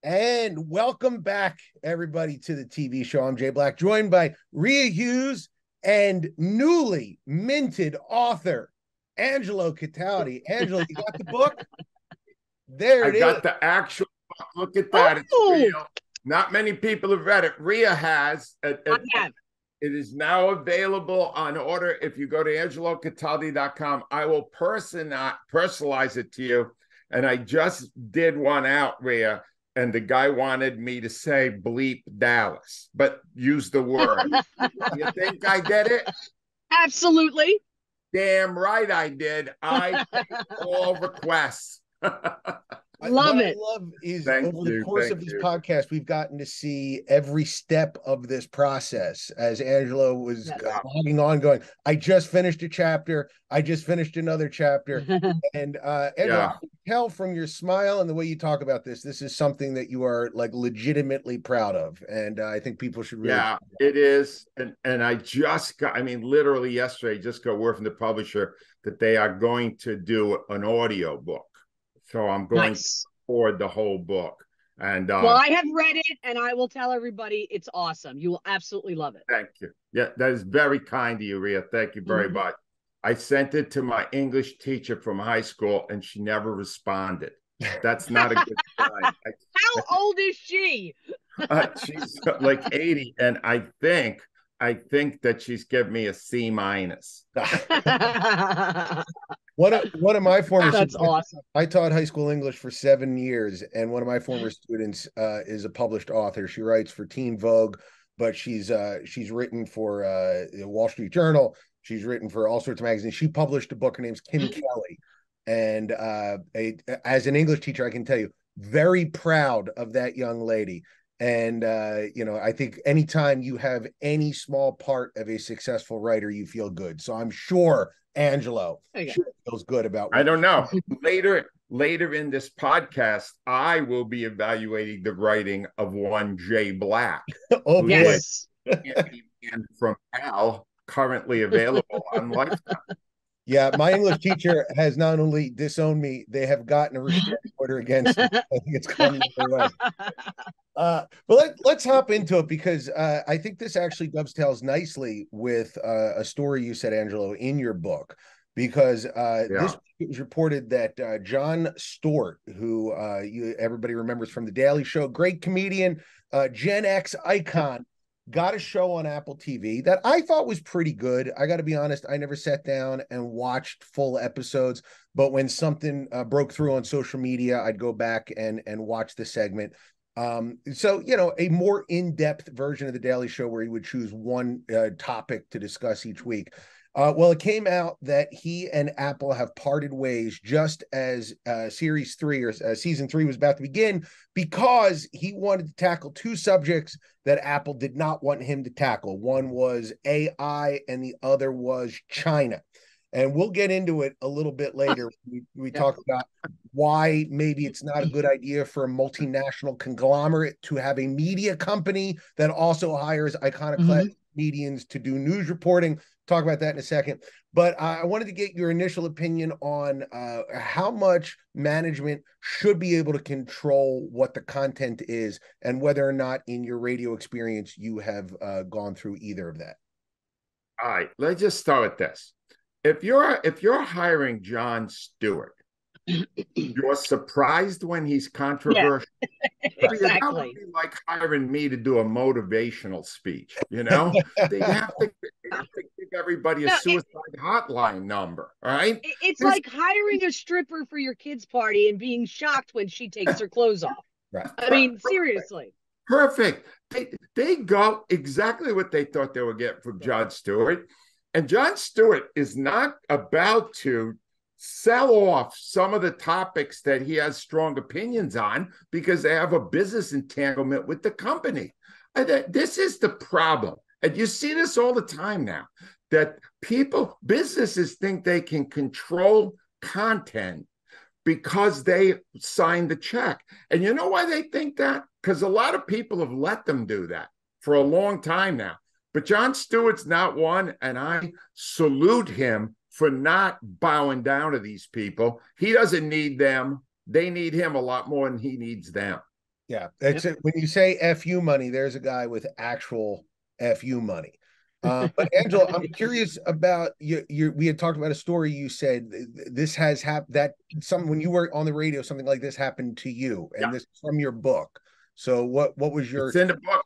And welcome back, everybody, to the TV show. I'm Jay Black, joined by Rhea Hughes and newly minted author Angelo Cataldi. Angelo, you got the book? There I it is. got the actual book. Look at that. It's real. Not many people have read it. Rhea has. I have. It is now available on order. If you go to angelocataldi.com, I will personalize it to you. And I just did one out, Rhea, and the guy wanted me to say bleep Dallas, but use the word. You think I did it? Absolutely. Damn right I did. I take all requests. Love what it. I love is Thank over the you, course thank of this you. podcast, we've gotten to see every step of this process as Angelo was Yes. logging on, going, I just finished a chapter. I just finished another chapter. And Angelo, Yeah. I can tell from your smile and the way you talk about this is something that you are like legitimately proud of. And I think people should really. Yeah, it is. And I just got, I mean, literally yesterday, just got word from the publisher that they are going to do an audio book. So I'm going to record the whole book. And well, I have read it, and I will tell everybody it's awesome. You will absolutely love it. Thank you. Yeah, that is very kind of you, Rhea. Thank you very much. I sent it to my English teacher from high school, and she never responded. That's not a good sign. How old is she? She's like 80, and I think that she's given me a C minus. One of my former That's students, awesome. I taught high school English for 7 years, and one of my former students is a published author. She writes for Teen Vogue, but she's written for the Wall Street Journal. She's written for all sorts of magazines. She published a book. Her name's Kim Kelly, and as an English teacher, I can tell you, very proud of that young lady. And I think anytime you have any small part of a successful writer, you feel good. So I'm sure Angelo feels good about. I don't know. Later in this podcast, I will be evaluating the writing of one Jay Black. Oh yes, and from Al, currently available on Lifetime. Yeah, my English teacher has not only disowned me, they have gotten a restraining order against me. I think it's coming the way. But let's hop into it because I think this actually dovetails nicely with a story you said, Angelo, in your book. Because this it was reported that Jon Stewart, who everybody remembers from The Daily Show, great comedian, Gen X icon, got a show on Apple TV that I thought was pretty good. I got to be honest, I never sat down and watched full episodes, but when something broke through on social media, I'd go back and watch the segment. So, a more in-depth version of The Daily Show where he would choose one topic to discuss each week. Well, it came out that he and Apple have parted ways just as series 3 or season 3 was about to begin because he wanted to tackle two subjects that Apple did not want him to tackle. One was AI and the other was China. And we'll get into it a little bit later. We talk about why maybe it's not a good idea for a multinational conglomerate to have a media company that also hires iconoclastic comedians to do news reporting. Talk about that in a second. But I wanted to get your initial opinion on how much management should be able to control what the content is and whether or not in your radio experience you have gone through either of that. All right, let's just start with this. If you're hiring Jon Stewart, you're surprised when he's controversial. Yeah. Exactly. That would be like hiring me to do a motivational speech. They have to give everybody a suicide hotline number. All right. It's like hiring a stripper for your kid's party and being shocked when she takes her clothes off. Right. I mean, seriously. Perfect. They got exactly what they thought they would get from Jon Stewart. And Jon Stewart is not about to sell off some of the topics that he has strong opinions on because they have a business entanglement with the company. This is the problem. And you see this all the time now, that businesses think they can control content because they signed the check. And you know why they think that? Because a lot of people have let them do that for a long time now. But Jon Stewart's not one, and I salute him for not bowing down to these people. He doesn't need them. They need him a lot more than he needs them. Yeah, that's it. When you say FU money, there's a guy with actual FU money. But Angelo, I'm curious about you. We had talked about a story. You said this has happened. That some when you were on the radio, something like this happened to you, and this is from your book. So what was your? It's in the book.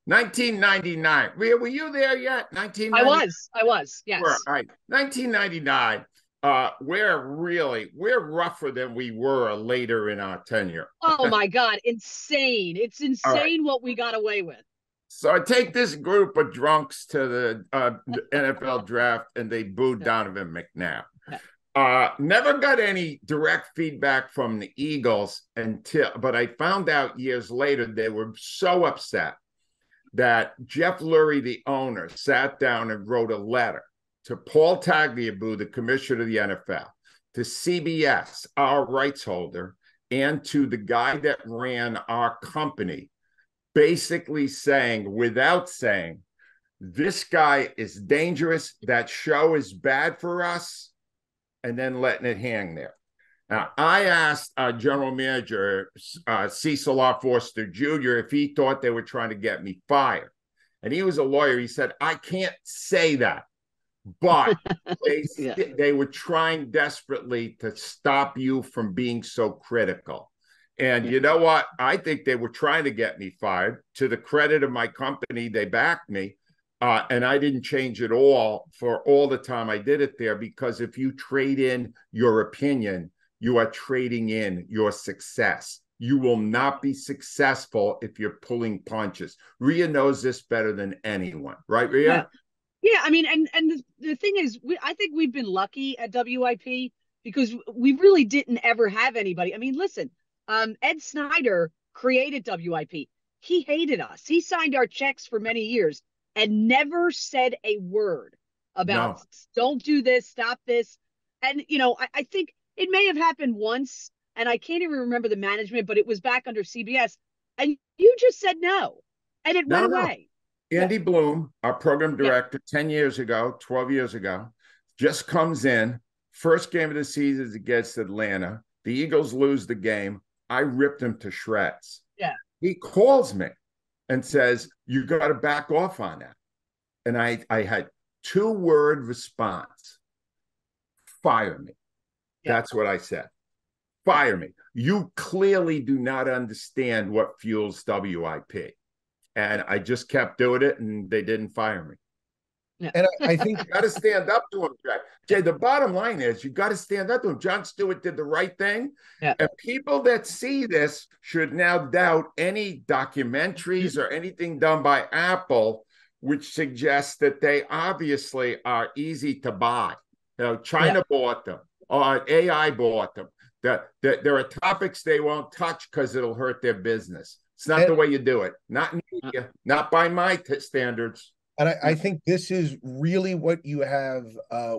1999. Rhea, were you there yet? 1999. I was. Yes. All right. 1999. We're rougher than we were later in our tenure. Oh my God, insane! It's insane what we got away with. So I take this group of drunks to the NFL draft, and they booed Donovan McNabb. Never got any direct feedback from the Eagles but I found out years later they were so upset that Jeff Lurie, the owner, sat down and wrote a letter to Paul Tagliabue, the commissioner of the NFL, to CBS, our rights holder, and to the guy that ran our company, basically saying, without saying, this guy is dangerous, that show is bad for us, and then letting it hang there. Now, I asked our general manager, Cecil R. Forster Jr., if he thought they were trying to get me fired. And he was a lawyer. He said, I can't say that. But they were trying desperately to stop you from being so critical. And you know what? I think they were trying to get me fired. To the credit of my company, they backed me. And I didn't change at all for all the time I did it there, because if you trade in your opinion, you are trading in your success. You will not be successful if you're pulling punches. Rhea knows this better than anyone. Right, Rhea? Yeah, I mean, and the thing is, I think we've been lucky at WIP because we really didn't ever have anybody. I mean, listen, Ed Snyder created WIP. He hated us. He signed our checks for many years and never said a word about don't do this, stop this. And, I think it may have happened once, and I can't even remember the management, but it was back under CBS. And you just said no, and it went away. Andy Bloom, our program director, 10 years ago, 12 years ago, just comes in. First game of the season is against Atlanta. The Eagles lose the game. I ripped him to shreds. Yeah. He calls me and says, you got to back off on that. And I had 2-word response. Fire me. Yeah. That's what I said. Fire me. You clearly do not understand what fuels WIP. And I just kept doing it, and they didn't fire me. Yeah. And I think you got to stand up to him, Jay. The bottom line is you got to stand up to him. Jon Stewart did the right thing. Yeah. And people that see this should now doubt any documentaries or anything done by Apple, which suggests that they obviously are easy to buy. China bought them, or AI bought them. That there are topics they won't touch because it'll hurt their business. It's not the way you do it. Not in media, not by my standards. And I think this is really what you have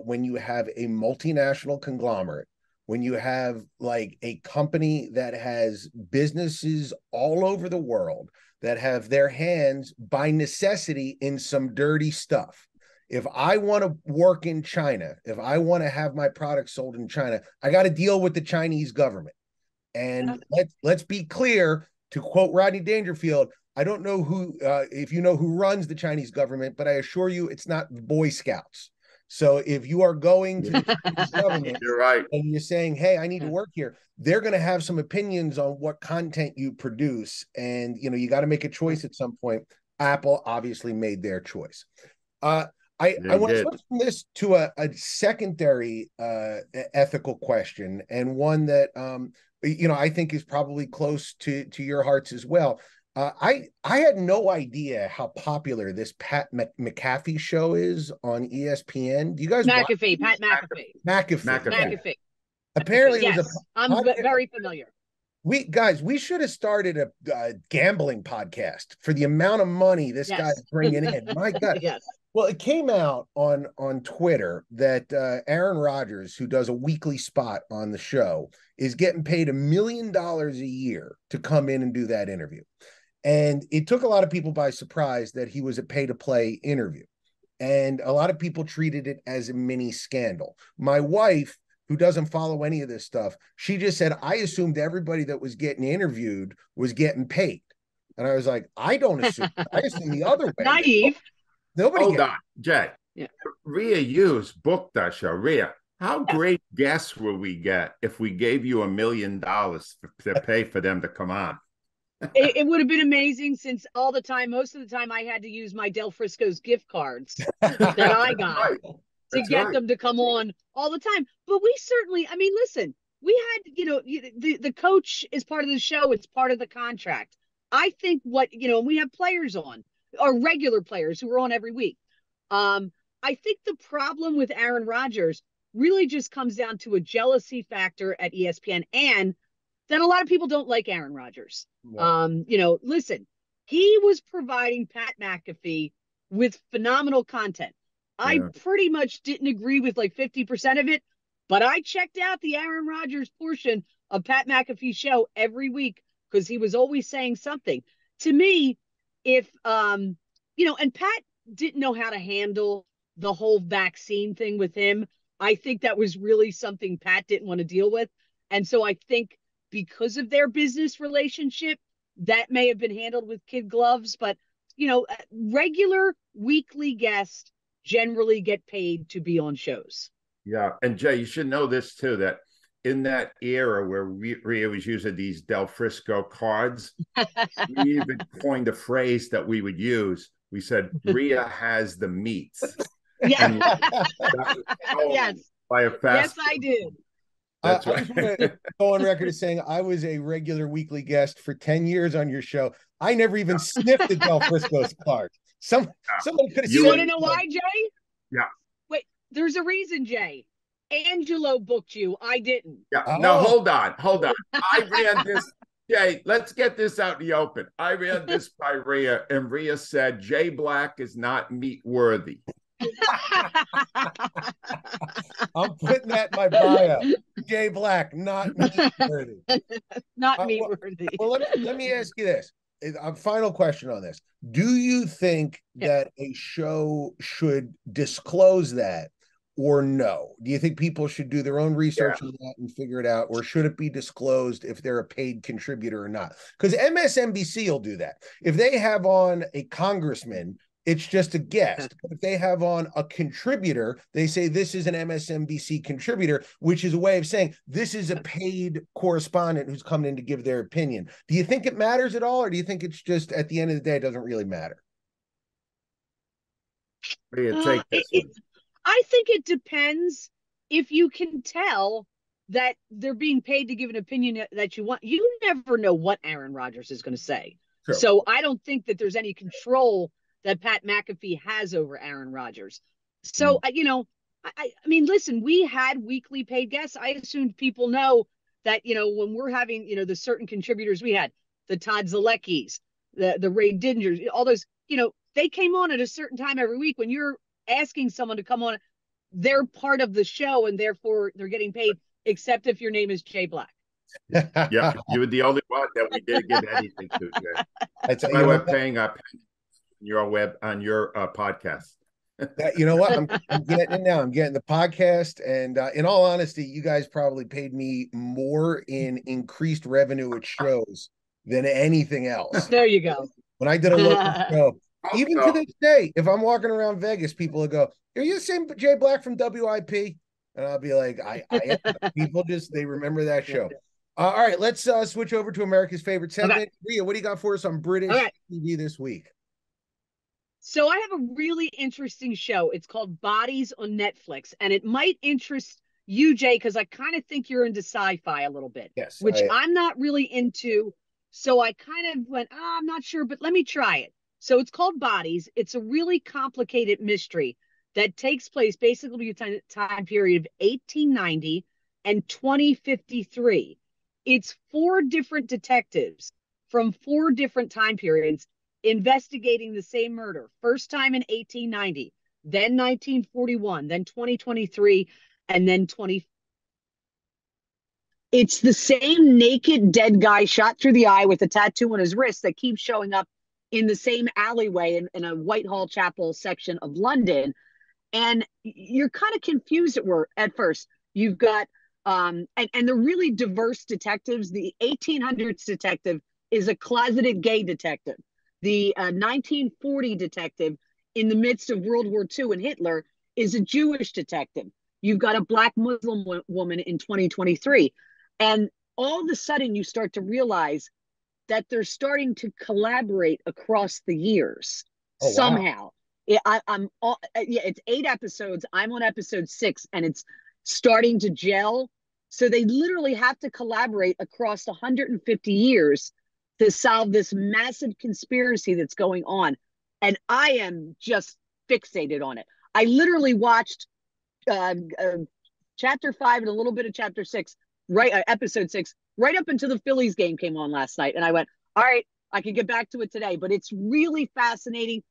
when you have a multinational conglomerate, when you have like a company that has businesses all over the world that have their hands by necessity in some dirty stuff. If I want to work in China, if I want to have my products sold in China, I got to deal with the Chinese government. And let's be clear, to quote Rodney Dangerfield, I don't know who, if you know who runs the Chinese government, but I assure you it's not Boy Scouts. So if you are going to the Chinese government you're right, and you're saying, hey, I need to work here, they're going to have some opinions on what content you produce. And, you got to make a choice at some point. Apple obviously made their choice. I want to switch from this to a secondary ethical question, and one that I think is probably close to your hearts as well. I had no idea how popular this Pat McAfee show is on ESPN. Do you guys Pat McAfee? McAfee. Apparently, yes, I'm very familiar. We should have started a gambling podcast for the amount of money this guy's bringing in. My God. Yes. Well, it came out on Twitter that Aaron Rodgers, who does a weekly spot on the show, is getting paid $1 million a year to come in and do that interview. And it took a lot of people by surprise that he was a pay-to-play interview. And a lot of people treated it as a mini scandal. My wife who doesn't follow any of this stuff, she just said, I assumed everybody that was getting interviewed was getting paid. And I was like, I don't assume. I assume the other way. Naive. Nobody Hold gets on, Jay. Yeah. Rhea Hughes booked our show. Rhea, how great guests will we get if we gave you $1 million to pay for them to come on? It would have been amazing, since most of the time I had to use my Del Frisco's gift cards that I got Right. to That's get right. them to come on all the time. But we certainly, I mean, listen, we had, the coach is part of the show. It's part of the contract. I think we have players on, or regular players who are on every week. I think the problem with Aaron Rodgers really just comes down to a jealousy factor at ESPN, and that a lot of people don't like Aaron Rodgers. Yeah. Listen, he was providing Pat McAfee with phenomenal content. Yeah. I pretty much didn't agree with like 50% of it, but I checked out the Aaron Rodgers portion of Pat McAfee's show every week because he was always saying something. To me, if, and Pat didn't know how to handle the whole vaccine thing with him. I think that was really something Pat didn't want to deal with. And so I think because of their business relationship, that may have been handled with kid gloves. But, regular weekly guests generally get paid to be on shows. Yeah. And Jay, you should know this too, that in that era where Rhea was using these Del Frisco cards, we even coined a phrase that we would use. We said, Rhea has the meats. Yeah. Yes. By a fast. Yes, I did. That's right. I just want to go on record as saying I was a regular weekly guest for 10 years on your show. I never even sniffed the Del Frisco's card. Someone could have. You want to know why, Jay? Yeah. Wait, there's a reason, Jay. Angelo booked you. I didn't. Yeah. Oh. No, hold on. I ran this. Jay, let's get this out in the open. I ran this by Rhea, and Rhea said Jay Black is not meat worthy. I'm putting that in my bio. Jay Black, not meat worthy. Not meat worthy. Well, let me ask you this. A final question on this. Do you think that a show should disclose that, or no? Do you think people should do their own research on that and figure it out, or should it be disclosed if they're a paid contributor or not? Because MSNBC will do that. If they have on a congressman, it's just a guest. But if they have on a contributor, they say this is an MSNBC contributor, which is a way of saying this is a paid correspondent who's coming in to give their opinion. Do you think it matters at all, or do you think it's just at the end of the day, it doesn't really matter? I think it depends. If you can tell that they're being paid to give an opinion that you want, you never know what Aaron Rodgers is going to say. Sure. So I don't think that there's any control that Pat McAfee has over Aaron Rodgers. So, I mean, listen, we had weekly paid guests. I assumed people know that, when we're having, the certain contributors we had, the Todd Zaleckis, the Ray Dingers, all those, they came on at a certain time every week. When you're asking someone to come on, they're part of the show and therefore they're getting paid, except if your name is Jay Black. Yeah, you were the only one that we didn't give anything to, Jay. That's why we're paying up your podcast. You know what? I'm getting it now. I'm getting the podcast, and in all honesty, you guys probably paid me more in increased revenue at shows than anything else. There you go. When I did a local show, even to this day, if I'm walking around Vegas, people will go, "Are you the same Jay Black from WIP?" And I'll be like, "I am." People they remember that show. All right, let's switch over to America's favorite segment. Okay. Rhea, what do you got for us on British TV this week? So I have a really interesting show. It's called Bodies on Netflix, and it might interest you, Jay, because I kind of think you're into sci-fi a little bit, which I'm not really into. So I kind of went, I'm not sure, but let me try it. So it's called Bodies. It's a really complicated mystery that takes place basically between the time period of 1890 and 2053. It's 4 different detectives from 4 different time periods investigating the same murder. First time in 1890, then 1941, then 2023, and then 20. It's the same naked dead guy shot through the eye with a tattoo on his wrist that keeps showing up in the same alleyway in a Whitehall Chapel section of London. And you're kind of confused at first. You've got and they're really diverse detectives. The 1800s detective is a closeted gay detective. The 1940 detective in the midst of World War II and Hitler is a Jewish detective. You've got a Black Muslim woman in 2023. And all of a sudden, you start to realize that they're starting to collaborate across the years somehow. It's 8 episodes. I'm on episode 6, and it's starting to gel. So they literally have to collaborate across 150 years to solve this massive conspiracy that's going on. And I am just fixated on it. I literally watched chapter 5 and a little bit of chapter 6, episode 6, right up until the Phillies game came on last night. And I went, all right, I can get back to it today. But it's really fascinating.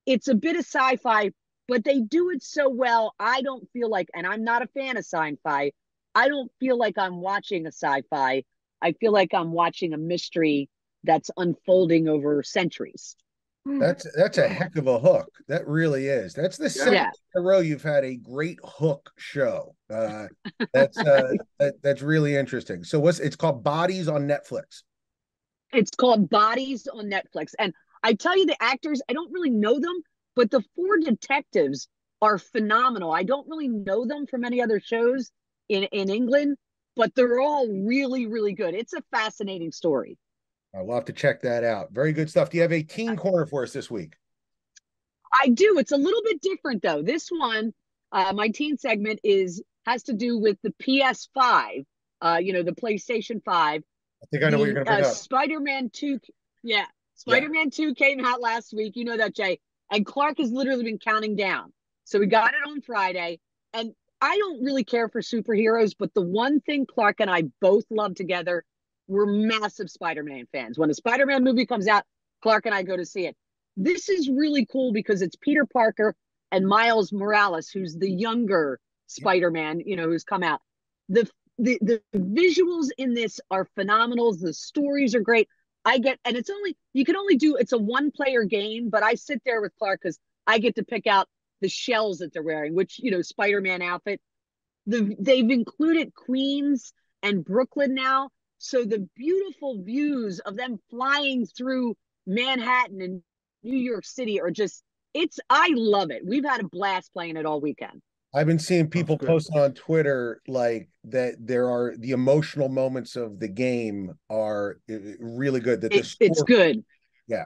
It's a bit of sci-fi, but they do it so well. I don't feel like, and I'm not a fan of sci-fi, I don't feel like I'm watching a sci-fi. I feel like I'm watching a mystery that's unfolding over centuries. That's a heck of a hook. That really is. That's the second in a row you've had a great hook show. That's really interesting. So it's called Bodies on Netflix. It's called Bodies on Netflix. And I tell you, the actors, I don't really know them, but the 4 detectives are phenomenal. I don't really know them from any other shows in England, but they're all really, really good. It's a fascinating story. I'll have to check that out. Very good stuff. Do you have a teen corner for us this week? I do. It's a little bit different, though. This one, my teen segment has to do with the PS5, the PlayStation 5. I think I know what you're going to bring up. Spider-Man 2. Yeah. Spider-Man 2 came out last week. You know that, Jay. And Clark has literally been counting down. So we got it on Friday. And I don't really care for superheroes, but the one thing Clark and I both love together, we're massive Spider-Man fans. When a Spider-Man movie comes out, Clark and I go to see it. This is really cool because it's Peter Parker and Miles Morales, who's the younger Spider-Man, who's come out. The visuals in this are phenomenal. The stories are great. And it's a 1-player game, but I sit there with Clark because I get to pick out the shells that they're wearing, which, Spider-Man outfit. They've included Queens and Brooklyn now. So the beautiful views of them flying through Manhattan and New York City are I love it. We've had a blast playing it all weekend. I've been seeing people posting on Twitter like that the emotional moments of the game are really good. It's good. Yeah.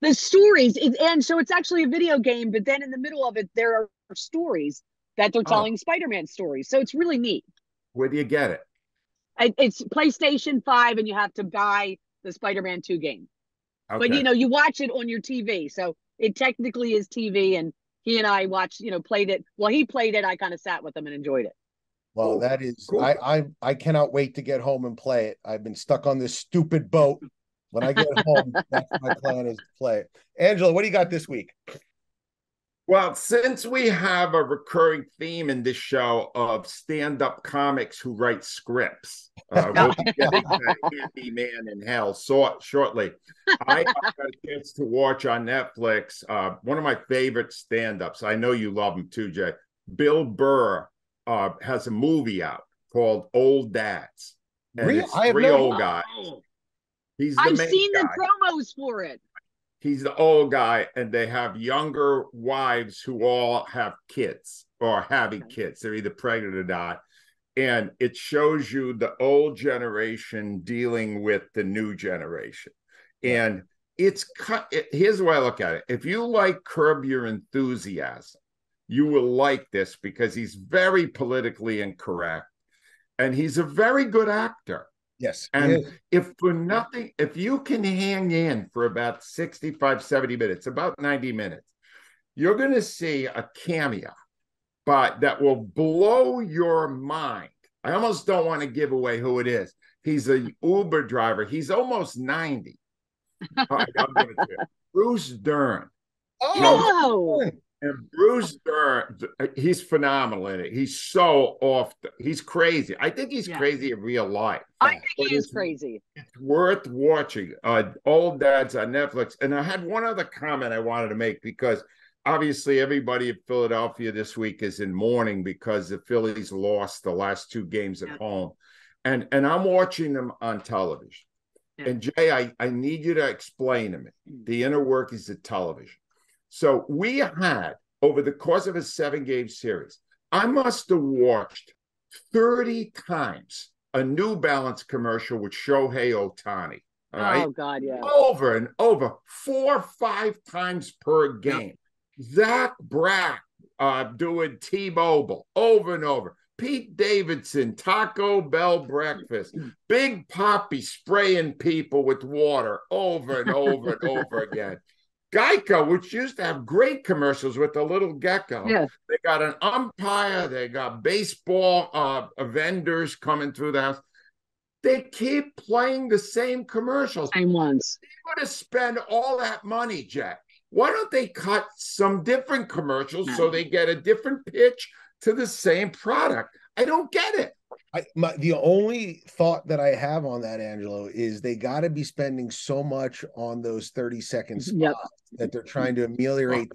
The stories, and so it's actually a video game, but then in the middle of it, there are stories that they're telling Spider-Man stories. So it's really neat. Where do you get it? It's PlayStation 5, and you have to buy the Spider-Man 2 game. Okay. But, you watch it on your TV. So it technically is TV, and he and I watched, played it. Well, he played it. I kind of sat with him and enjoyed it. Well, that is cool. I cannot wait to get home and play it. I've been stuck on this stupid boat. When I get home, that's my plan is to play it. Angelo, what do you got this week? Well, since we have a recurring theme in this show of stand-up comics who write scripts, we'll be getting to Andy Man in Hell shortly. I got a chance to watch on Netflix one of my favorite stand-ups. I know you love him too, Jay. Bill Burr has a movie out called Old Dads. And Rhea, it's 3 old guys. I've seen the promos for it. He's the old guy, and they have younger wives who all have kids or having kids. They're either pregnant or not. And it shows you the old generation dealing with the new generation. And here's the way I look at it. If you like Curb Your Enthusiasm, you will like this because he's very politically incorrect, and he's a very good actor. Yes. And if for nothing, if you can hang in for about 65, 70 minutes, about 90 minutes, you're going to see a cameo, but that will blow your mind. I almost don't want to give away who it is. He's an Uber driver. He's almost 90. All right, I'm going to tell you. Bruce Dern. Oh, and Bruce Dern, he's phenomenal in it. He's so he's crazy. I think he's crazy in real life. I think he is crazy. It's worth watching. Old Dads on Netflix. And I had one other comment I wanted to make because obviously everybody in Philadelphia this week is in mourning because the Phillies lost the last 2 games at home. And I'm watching them on television. Yeah. And Jay, I need you to explain to me the inner workings of television. So we had, over the course of a 7-game series, I must have watched 30 times a New Balance commercial with Shohei Ohtani. All right? Oh, God, yeah. Over and over, 4 or 5 times per game. Yep. Zach Braff doing T-Mobile over and over. Pete Davidson, Taco Bell breakfast. Big Papi spraying people with water over and over and over again. Geico, which used to have great commercials with the little gecko. Yeah. They got an umpire. They got baseball vendors coming through the house. They keep playing the same commercials. Same ones. They're going to spend all that money, Jack. Why don't they cut some different commercials so they get a different pitch to the same product? I don't get it. The only thought that I have on that, Angelo, is they got to be spending so much on those 30-second spots that they're trying to ameliorate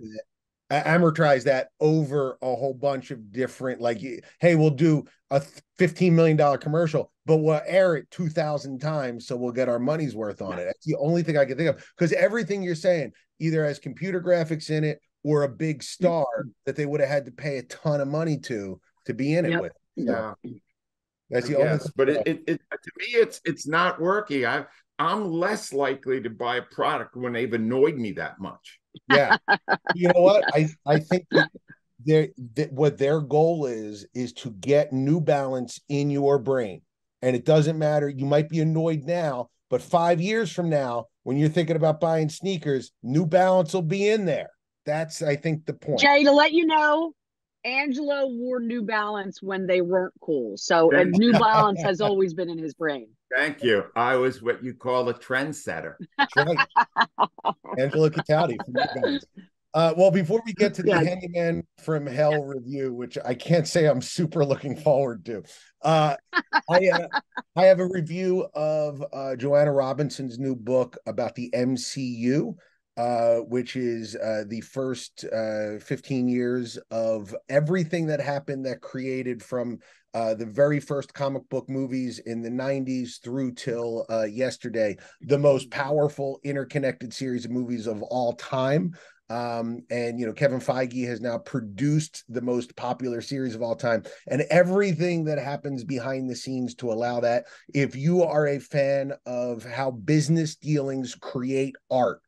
that, amortize that over a whole bunch of different, like, hey, we'll do a $15 million commercial, but we'll air it 2,000 times, so we'll get our money's worth on it. That's the only thing I can think of, because everything you're saying either has computer graphics in it or a big star that they would have had to pay a ton of money to be in it with. Yeah. That's the only thing. But it to me, it's not working. I'm less likely to buy a product when they've annoyed me that much. Yeah. You know what? I think what their goal is to get New Balance in your brain. And it doesn't matter. You might be annoyed now, but 5 years from now, when you're thinking about buying sneakers, New Balance will be in there. That's, I think, the point. Jay, to let you know, Angelo wore New Balance when they weren't cool. So New Balance has always been in his brain. Thank you. I was what you call a trendsetter. That's right. Angelo Cataldi from New Balance. Well, before we get to the Handyman from Hell review, which I can't say I'm super looking forward to, I have a review of Joanna Robinson's new book about the MCU, which is the first 15 years of everything that happened that created from the very first comic book movies in the 90s through till yesterday, the most powerful interconnected series of movies of all time. And, Kevin Feige has now produced the most popular series of all time, and everything that happens behind the scenes to allow that. If you are a fan of how business dealings create art,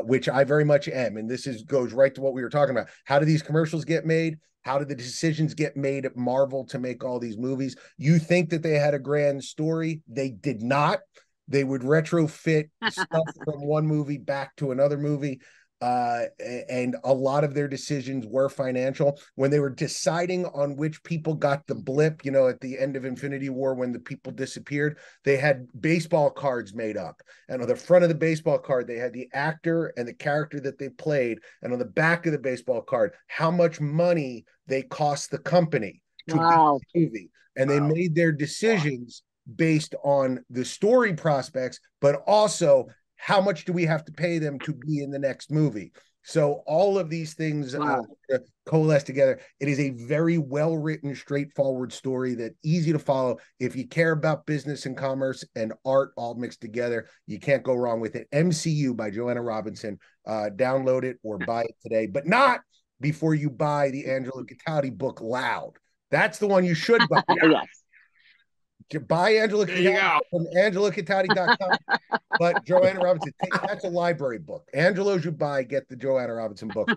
which I very much am, and this goes right to what we were talking about. How do these commercials get made? How did the decisions get made at Marvel to make all these movies? You think that they had a grand story? They did not. They would retrofit stuff from one movie back to another movie. And a lot of their decisions were financial. When they were deciding on which people got the blip, at the end of Infinity War, when the people disappeared, they had baseball cards made up. And on the front of the baseball card, they had the actor and the character that they played. And on the back of the baseball card, how much money they cost the company to make the movie. And they made their decisions based on the story prospects, but also how much do we have to pay them to be in the next movie? So all of these things coalesce together. It is a very well-written, straightforward story that easy to follow. If you care about business and commerce and art all mixed together, you can't go wrong with it. MCU by Joanna Robinson. Download it or buy it today, but not before you buy the Angelo Cataldi book, Loud. That's the one you should buy. Yes. Buy Angelo Cataldi from angelocatadi.com. But Joanna Robinson, that's a library book. Angelo you buy, get the Joanna Robinson book.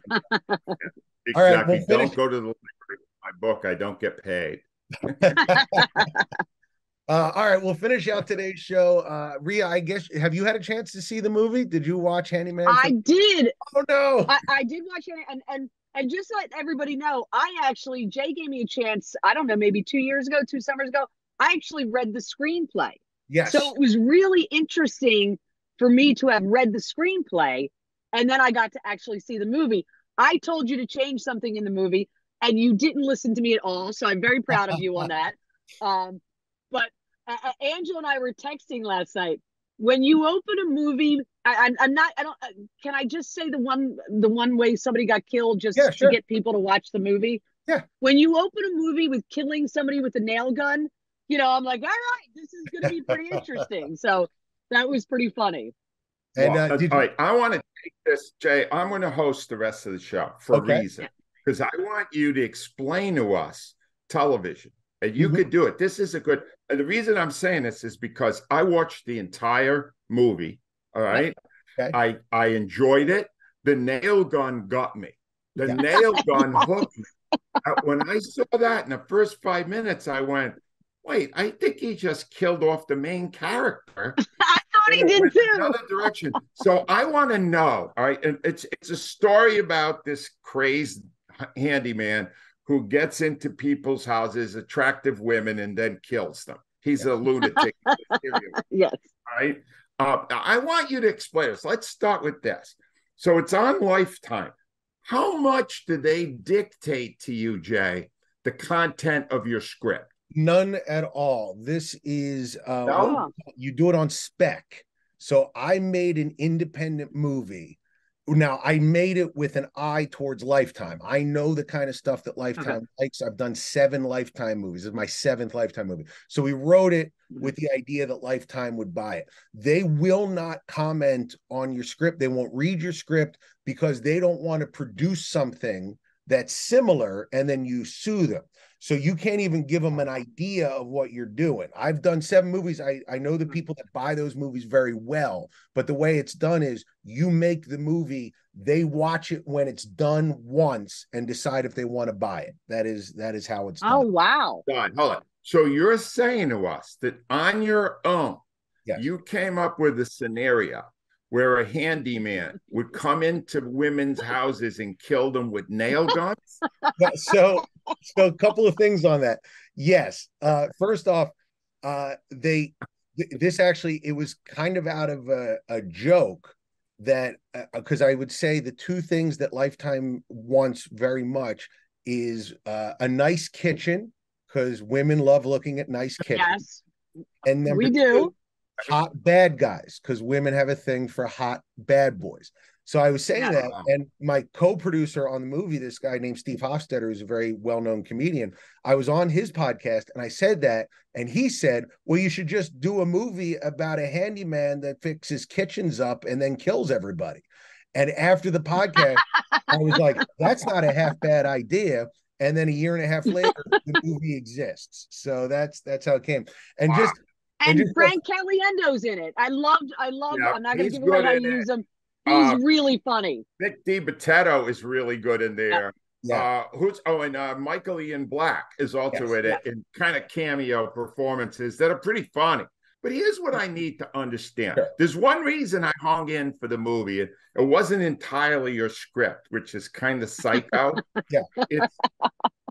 Exactly. All right, we'll don't go to the library with my book. I don't get paid. All right, we'll finish out today's show. Rhea, I guess, have you had a chance to see the movie? Did you watch Handyman? I did. Oh, no. I did watch it. And just to let everybody know, Jay gave me a chance, I don't know, maybe 2 summers ago. I actually read the screenplay. Yes. So it was really interesting for me to have read the screenplay, and then I got to actually see the movie. I told you to change something in the movie, and you didn't listen to me at all, so I'm very proud of you on that. But Angela and I were texting last night. when you open a movie, I'm not. I don't. Can I just say the one way somebody got killed just Yeah, to sure. get people to watch the movie? Yeah. When you open a movie with killing somebody with a nail gun, I'm like, all right, this is going to be pretty interesting. So that was pretty funny. And Well, all right, I want to take this, Jay. I'm going to host the rest of the show for a reason, because I want you to explain to us television, and you could do it. This is a good. And the reason I'm saying this is because I watched the entire movie. All right, Okay. I enjoyed it. The nail gun got me. The nail gun hooked me. When I saw that in the first 5 minutes, I went, wait, I think he just killed off the main character. I thought he did too. Another direction. So I want to know, all right, and it's a story about this crazed handyman who gets into people's houses, attractive women, and then kills them. He's a lunatic. Yes. All right. I want you to explain this. Let's start with this. So it's on Lifetime. How much do they dictate to you, Jay, the content of your script? None at all. This is you do it on spec. So I made an independent movie. Now I made it with an eye towards Lifetime. I know the kind of stuff that Lifetime likes. I've done 7 Lifetime movies. This is my 7th Lifetime movie. So we wrote it with the idea that Lifetime would buy it. They will not comment on your script. They won't read your script because they don't want to produce something that's similar and then you sue them. So you can't even give them an idea of what you're doing. I've done 7 movies. I know the people that buy those movies very well, but the way it's done is you make the movie, they watch it when it's done once and decide if they want to buy it. That is how it's done. Oh, wow. Hold on. So you're saying to us that on your own, you came up with a scenario where a handyman would come into women's houses and kill them with nail guns? Yeah, so a couple of things on that. Yes. First off, this actually, it was kind of out of a joke that, because I would say the 2 things that Lifetime wants very much is a nice kitchen, because women love looking at nice kitchens. Yes. And number we do. 2, hot bad guys, because women have a thing for hot bad boys. So I was saying that, and my co-producer on the movie, this guy named Steve Hofstetter, who's a very well-known comedian, I was on his podcast and I said that, and he said, well, you should just do a movie about a handyman that fixes kitchens up and then kills everybody. And after the podcast, I was like, that's not a half bad idea. And then a year and a half later, the movie exists. So that's how it came. And And Frank Caliendo's in it. I loved. I'm not going to give away how to use him. He's really funny. Nick DiBitetto is really good in there. Michael Ian Black is also in it in kind of cameo performances that are pretty funny. But here's what I need to understand. Sure. There's one reason I hung in for the movie. It wasn't entirely your script, which is kind of psycho.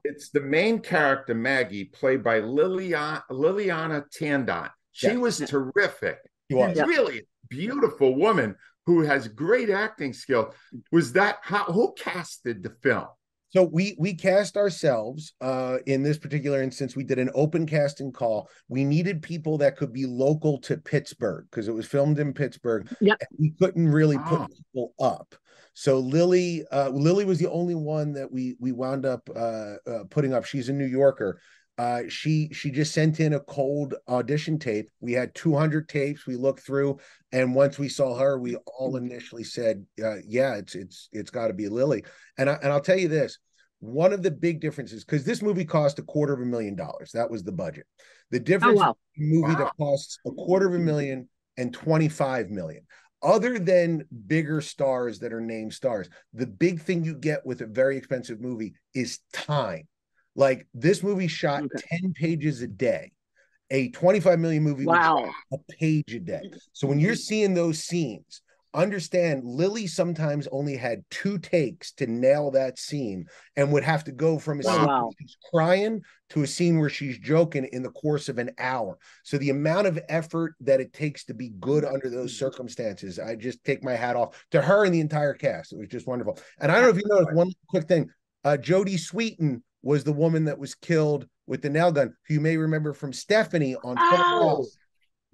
It's the main character, Maggie, played by Liliana Tandon. She was terrific. She was really a beautiful woman who has great acting skill. Was that who casted the film? So we cast ourselves. In this particular instance, we did an open casting call. We needed people that could be local to Pittsburgh because it was filmed in Pittsburgh. Yep. We couldn't really put people up. So Lily was the only one that we wound up putting up. She's a New Yorker. She just sent in a cold audition tape. We had 200 tapes. We looked through, and once we saw her, we all initially said, "Yeah, it's got to be Lily." And I'll tell you this: one of the big differences, because this movie cost $250,000. That was the budget. The difference in a movie that costs $250,000 and $25 million. Other than bigger stars that are named stars, the big thing you get with a very expensive movie is time. Like this movie shot 10 pages a day. A 25 million movie would shot a page a day. So when you're seeing those scenes, understand Lily sometimes only had 2 takes to nail that scene and would have to go from a scene where she's crying to a scene where she's joking in the course of an hour. So the amount of effort that it takes to be good under those circumstances, I just take my hat off to her and the entire cast. It was just wonderful. And I don't know if you noticed one quick thing. Jodie Sweetin was the woman that was killed with the nail gun, who you may remember from Stephanie on Full House.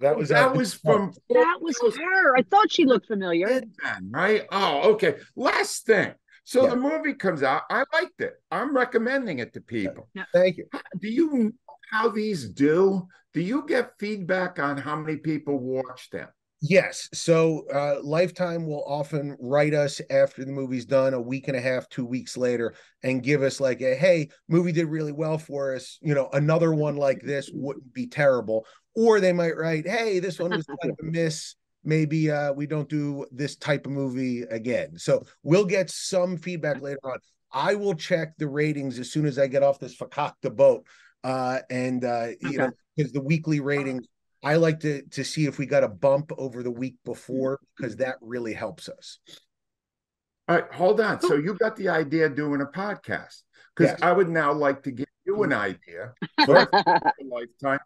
That was That was from That was her. I thought she looked familiar. Then, right? Oh, okay. Last thing. So Yeah. the movie comes out. I liked it. I'm recommending it to people. Yeah. Thank you. Do you know how these do? Do you get feedback on how many people watch them? Yes. So Lifetime will often write us after the movie's done, a week and a half, 2 weeks later, and give us like a, hey, movie did really well for us. You know, another one like this wouldn't be terrible. Or they might write, hey, this one was kind of a miss. Maybe we don't do this type of movie again. So we'll get some feedback later on. I will check the ratings as soon as I get off this fakakta boat. You know, because the weekly ratings, I like to see if we got a bump over the week before, because that really helps us. All right, hold on. So you got the idea of doing a podcast, because Yes. I would now like to give you an idea for a Lifetime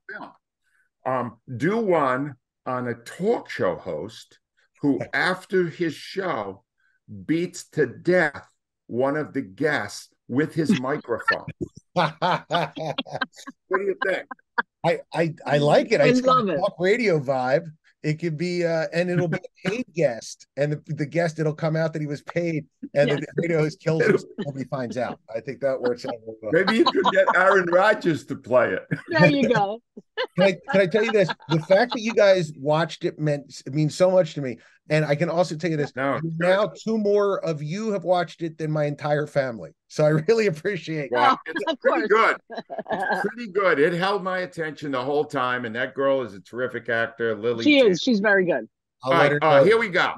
film. Do one on a talk show host who, after his show, beats to death one of the guests with his microphone. What do you think? I like it. I It's got love a it. talk radio vibe. It could be and it'll be a paid guest, and the guest, it'll come out that he was paid, and the radio host kills him. Nobody finds out. I think that works out really well. Maybe you could get Aaron Rodgers to play it. There you go. Can I tell you this? The fact that you guys watched it means so much to me. And I can also tell you this. No, now 2 more of you have watched it than my entire family. So I really appreciate well, Oh, it's of pretty course. good. It's pretty good. It held my attention the whole time, and that girl is a terrific actor, Lily. She is. She's very good. I'll All let right, her know. here we go.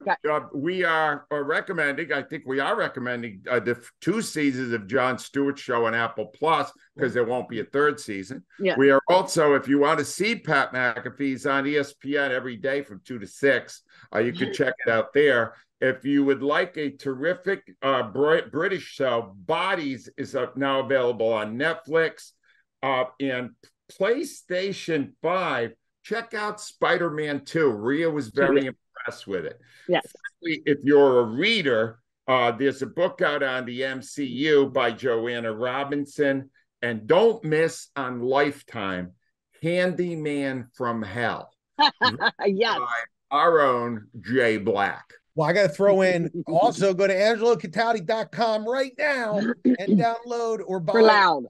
Okay. We are recommending, I think we are recommending the 2 seasons of Jon Stewart show on Apple Plus, because there won't be a 3rd season. Yeah. We are also, if you want to see Pat McAfee's on ESPN every day from 2 to 6, you can check it out there. If you would like a terrific British show, Bodies is now available on Netflix and PlayStation 5. Check out Spider-Man 2. Rhea was very impressed with it. Yes. Finally, if you're a reader, there's a book out on the MCU by Joanna Robinson. And don't miss on Lifetime, Handyman from Hell. Yes. By our own Jay Black. Well, I got to throw in, also go to AngeloCatati.com right now and download or buy Loud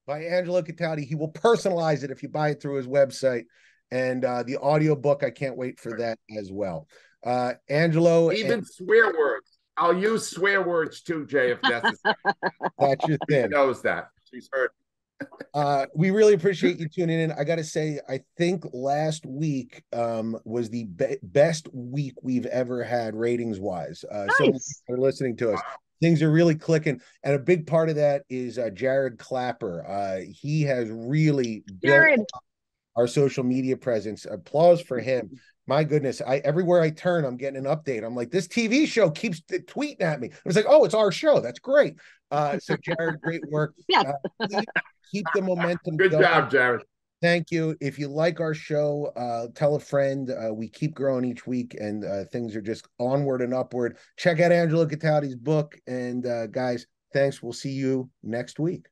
by Angelo Catati. He will personalize it if you buy it through his website. And the audio book, I can't wait for that as well. Angelo. Even swear words. I'll use swear words too, Jay, if necessary. That's your thing. She knows that. She's heard. We really appreciate you tuning in. I got to say, I think last week was the best week we've ever had ratings wise. Nice. So many people are listening to us. Things are really clicking. And a big part of that is Jared Clapper. He has really built our social media presence. Applause for him. My goodness, everywhere I turn, I'm getting an update. I'm like, this TV show keeps tweeting at me. I was like, oh, it's our show. That's great. So Jared, great work. Yes. Keep the momentum Good going. job, Jared. Thank you. If you like our show, tell a friend. We keep growing each week, and things are just onward and upward. Check out Angelo Catati's book. And guys, thanks. We'll see you next week.